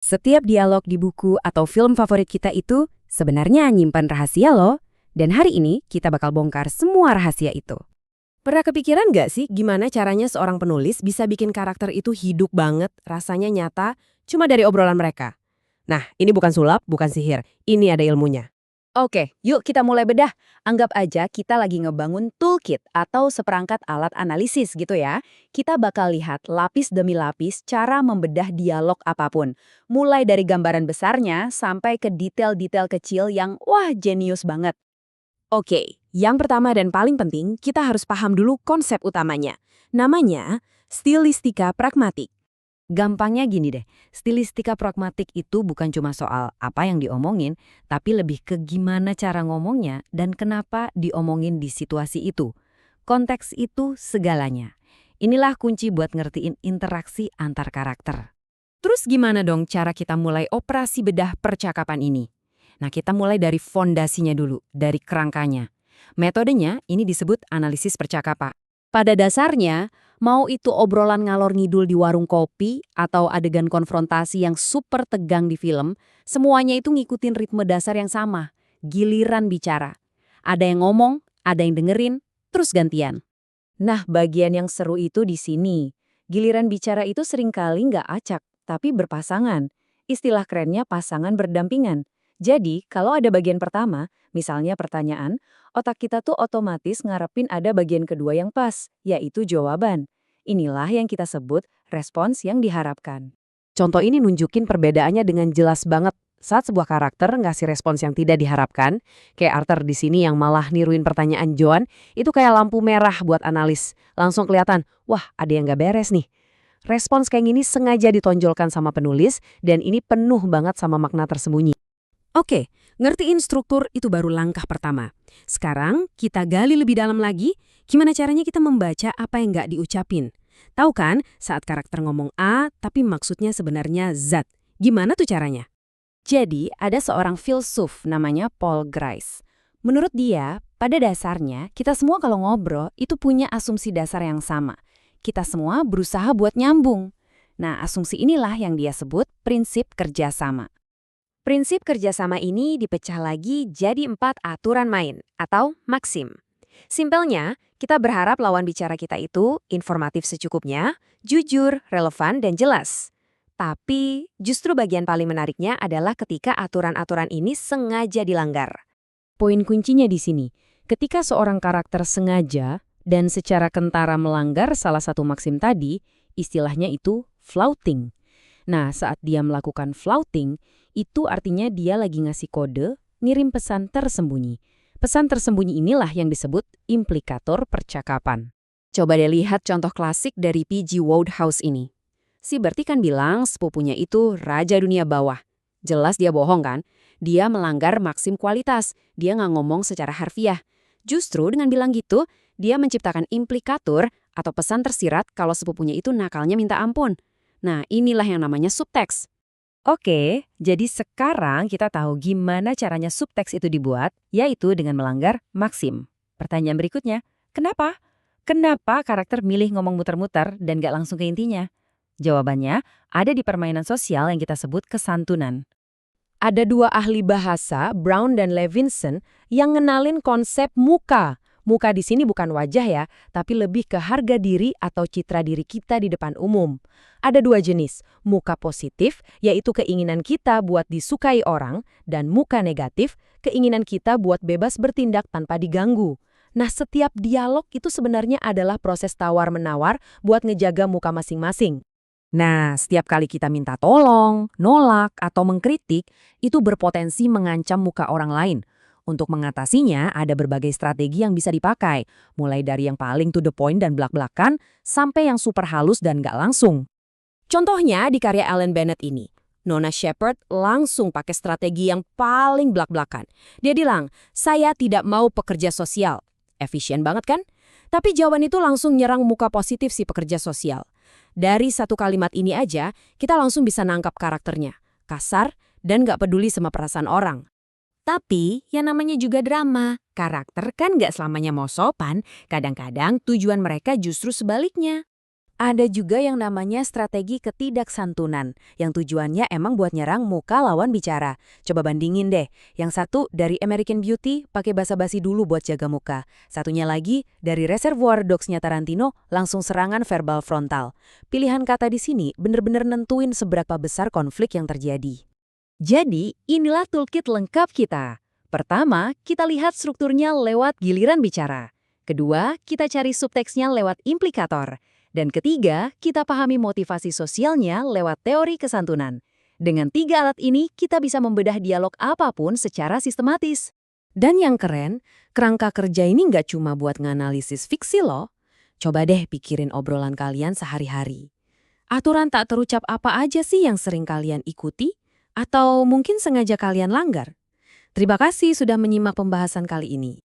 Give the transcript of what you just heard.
Setiap dialog di buku atau film favorit kita itu sebenarnya nyimpan rahasia loh. Dan hari ini kita bakal bongkar semua rahasia itu. Pernah kepikiran nggak sih gimana caranya seorang penulis bisa bikin karakter itu hidup banget, rasanya nyata, cuma dari obrolan mereka? Nah, ini bukan sulap, bukan sihir. Ini ada ilmunya. Oke, yuk kita mulai bedah. Anggap aja kita lagi ngebangun toolkit atau seperangkat alat analisis gitu ya. Kita bakal lihat lapis demi lapis cara membedah dialog apapun. Mulai dari gambaran besarnya sampai ke detail-detail kecil yang wah jenius banget. Oke, yang pertama dan paling penting, kita harus paham dulu konsep utamanya. Namanya stilistika pragmatik. Gampangnya gini deh, stilistika pragmatik itu bukan cuma soal apa yang diomongin, tapi lebih ke gimana cara ngomongnya dan kenapa diomongin di situasi itu. Konteks itu segalanya. Inilah kunci buat ngertiin interaksi antar karakter. Terus gimana dong cara kita mulai operasi bedah percakapan ini? Nah, kita mulai dari fondasinya dulu, dari kerangkanya. Metodenya ini disebut analisis percakapan. Pada dasarnya, mau itu obrolan ngalor ngidul di warung kopi atau adegan konfrontasi yang super tegang di film, semuanya itu ngikutin ritme dasar yang sama, giliran bicara. Ada yang ngomong, ada yang dengerin, terus gantian. Nah, bagian yang seru itu di sini. Giliran bicara itu seringkali nggak acak, tapi berpasangan. Istilah kerennya pasangan berdampingan. Jadi, kalau ada bagian pertama, misalnya pertanyaan, otak kita tuh otomatis ngarepin ada bagian kedua yang pas, yaitu jawaban. Inilah yang kita sebut respons yang diharapkan. Contoh ini nunjukin perbedaannya dengan jelas banget saat sebuah karakter ngasih respons yang tidak diharapkan, kayak Arthur di sini yang malah niruin pertanyaan Joan, itu kayak lampu merah buat analis. Langsung kelihatan, wah ada yang gak beres nih. Respons kayak gini sengaja ditonjolkan sama penulis, dan ini penuh banget sama makna tersembunyi. Oke, ngertiin struktur itu baru langkah pertama. Sekarang kita gali lebih dalam lagi, gimana caranya kita membaca apa yang nggak diucapin. Tahu kan saat karakter ngomong A tapi maksudnya sebenarnya Z. Gimana tuh caranya? Jadi, ada seorang filsuf namanya Paul Grice. Menurut dia, pada dasarnya kita semua kalau ngobrol itu punya asumsi dasar yang sama. Kita semua berusaha buat nyambung. Nah, asumsi inilah yang dia sebut prinsip kerjasama. Prinsip kerjasama ini dipecah lagi jadi 4 aturan main atau maksim. Simpelnya, kita berharap lawan bicara kita itu informatif secukupnya, jujur, relevan, dan jelas. Tapi justru bagian paling menariknya adalah ketika aturan-aturan ini sengaja dilanggar. Poin kuncinya di sini, ketika seorang karakter sengaja dan secara kentara melanggar salah satu maksim tadi, istilahnya itu flouting. Nah, saat dia melakukan flouting, itu artinya dia lagi ngasih kode, ngirim pesan tersembunyi. Pesan tersembunyi inilah yang disebut implikator percakapan. Coba deh lihat contoh klasik dari P.G. Wodehouse ini. Si Bertie kan bilang sepupunya itu raja dunia bawah. Jelas dia bohong kan? Dia melanggar maksim kualitas, dia nggak ngomong secara harfiah. Justru dengan bilang gitu, dia menciptakan implikator atau pesan tersirat kalau sepupunya itu nakalnya minta ampun. Nah, inilah yang namanya subteks. Oke, jadi sekarang kita tahu gimana caranya subteks itu dibuat, yaitu dengan melanggar maksim. Pertanyaan berikutnya, kenapa? Kenapa karakter milih ngomong muter-muter dan gak langsung ke intinya? Jawabannya ada di permainan sosial yang kita sebut kesantunan. Ada 2 ahli bahasa, Brown dan Levinson, yang ngenalin konsep muka. Muka di sini bukan wajah ya, tapi lebih ke harga diri atau citra diri kita di depan umum. Ada 2 jenis, muka positif, yaitu keinginan kita buat disukai orang, dan muka negatif, keinginan kita buat bebas bertindak tanpa diganggu. Nah, setiap dialog itu sebenarnya adalah proses tawar-menawar buat ngejaga muka masing-masing. Nah, setiap kali kita minta tolong, nolak, atau mengkritik, itu berpotensi mengancam muka orang lain. Untuk mengatasinya, ada berbagai strategi yang bisa dipakai, mulai dari yang paling to the point dan belak-belakan, sampai yang super halus dan nggak langsung. Contohnya di karya Alan Bennett ini. Nona Shepherd langsung pakai strategi yang paling belak-belakan. Dia bilang, saya tidak mau pekerja sosial. Efisien banget kan? Tapi jawaban itu langsung nyerang muka positif si pekerja sosial. Dari satu kalimat ini aja, kita langsung bisa nangkap karakternya. Kasar dan nggak peduli sama perasaan orang. Tapi, yang namanya juga drama. Karakter kan nggak selamanya mau sopan, kadang-kadang tujuan mereka justru sebaliknya. Ada juga yang namanya strategi ketidaksantunan, yang tujuannya emang buat nyerang muka lawan bicara. Coba bandingin deh, yang satu dari American Beauty pakai basa-basi dulu buat jaga muka. Satunya lagi dari Reservoir Dogs-nya Tarantino langsung serangan verbal frontal. Pilihan kata di sini bener-bener nentuin seberapa besar konflik yang terjadi. Jadi, inilah toolkit lengkap kita. Pertama, kita lihat strukturnya lewat giliran bicara. Kedua, kita cari subteksnya lewat implikator. Dan ketiga, kita pahami motivasi sosialnya lewat teori kesantunan. Dengan 3 alat ini, kita bisa membedah dialog apapun secara sistematis. Dan yang keren, kerangka kerja ini nggak cuma buat nganalisis fiksi loh. Coba deh pikirin obrolan kalian sehari-hari. Aturan tak terucap apa aja sih yang sering kalian ikuti? Atau mungkin sengaja kalian langgar? Terima kasih sudah menyimak pembahasan kali ini.